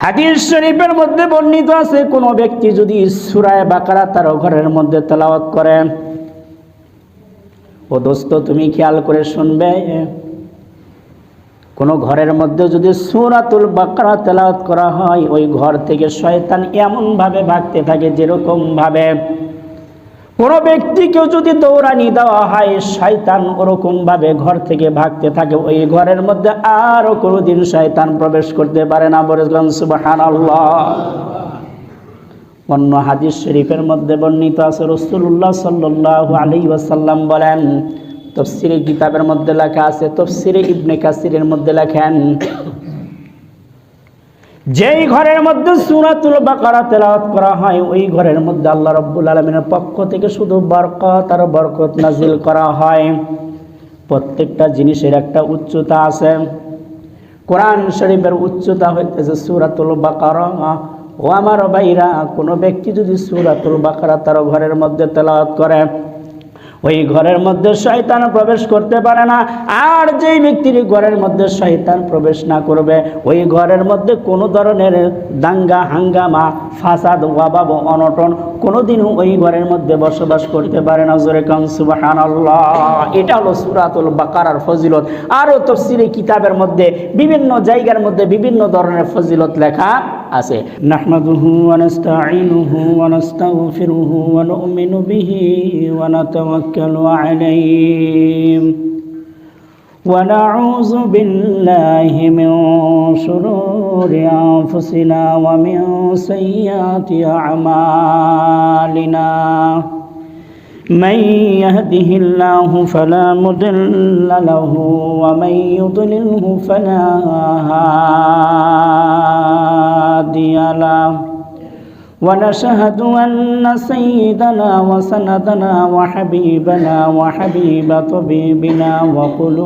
হাদিস শরীফের মধ্যে বর্ণিত আছে, কোন ব্যক্তি যদি সূরা বাকারা তার ঘরের মধ্যে তেলাওয়াত করে, ও দোস্ত তুমি খেয়াল করে শুনবে, কোন ঘরের মধ্যে যদি সূরাতুল বাকারা তেলাওয়াত করা হয়, ওই ঘর থেকে শয়তান এমন ভাবে ভাগতে থাকে যেরকম ভাবে কোন ব্যক্তিকেও যদি দৌড়ানি দেওয়া হয়, শয়তান ওরকম ভাবে ঘর থেকে ভাগতে থাকে, ওই ঘরের মধ্যে আর কোনোদিন শয়তান প্রবেশ করতে পারে না। বলেন সুবহানাল্লাহ। অন্য হাদিস শরীফের মধ্যে বর্ণিত আছে, রাসূলুল্লাহ সাল্লাল্লাহু আলাইহি ওয়াসাল্লাম বলেন, তাফসীরে কিতাবের মধ্যে লেখা আছে, তাফসীরে ইবনে কাসিরের মধ্যে লেখেন, যেই ঘরের মধ্যে সূরাতুল বাকারা তেলাওয়াত করা হয়, ওই ঘরের মধ্যে আল্লাহ রাব্বুল আলামিনের পক্ষ থেকে শুধু বরকত আর বরকত নাজিল করা হয়। প্রত্যেকটা জিনিসের একটা উচ্চতা আছে। কোরআন শরীফের উচ্চতা হইতেছে সূরাতুল বাকারা। ও আমার ভাইরা, কোনো ব্যক্তি যদি সূরাতুল বাকারা তার ঘরের মধ্যে তেলাওয়াত করে, ওই ঘরের মধ্যে শয়তান প্রবেশ করতে পারে না। আর যেই ব্যক্তির ঘরের মধ্যে শয়তান প্রবেশ না করবে, ওই ঘরের মধ্যে কোনো ধরনের দাঙ্গা হাঙ্গামা ফাসাদ ওয়াবাব অনটন কোনোদিনও ওই ঘরের মধ্যে বসবাস করতে পারে না। জোরে কান সুবহানাল্লাহ। এটা হলো সূরাতুল বাকারার ফজিলত। আরও তাফসীরে কিতাবের মধ্যে বিভিন্ন জায়গার মধ্যে বিভিন্ন ধরনের ফজিলত লেখা আছে। নাহমাদুহু ওয়া নাস্তাঈনুহু ওয়া নাস্তাগফিরুহু ওয়া নু'মিনু বিহি ওয়া নাতাওয়াক্কালু আলাইহি ওয়া নাউযু বিল্লাহি মিন শুরুরি আনফুসিনা ওয়া মিন সাইয়্যাতি আ'মালিনা। من يهده الله فلا مضل له ومن يضلله فلا هادي له ونشهد أن سيدنا وسندنا وحبيبنا وحبيب طبيبنا وقلوبنا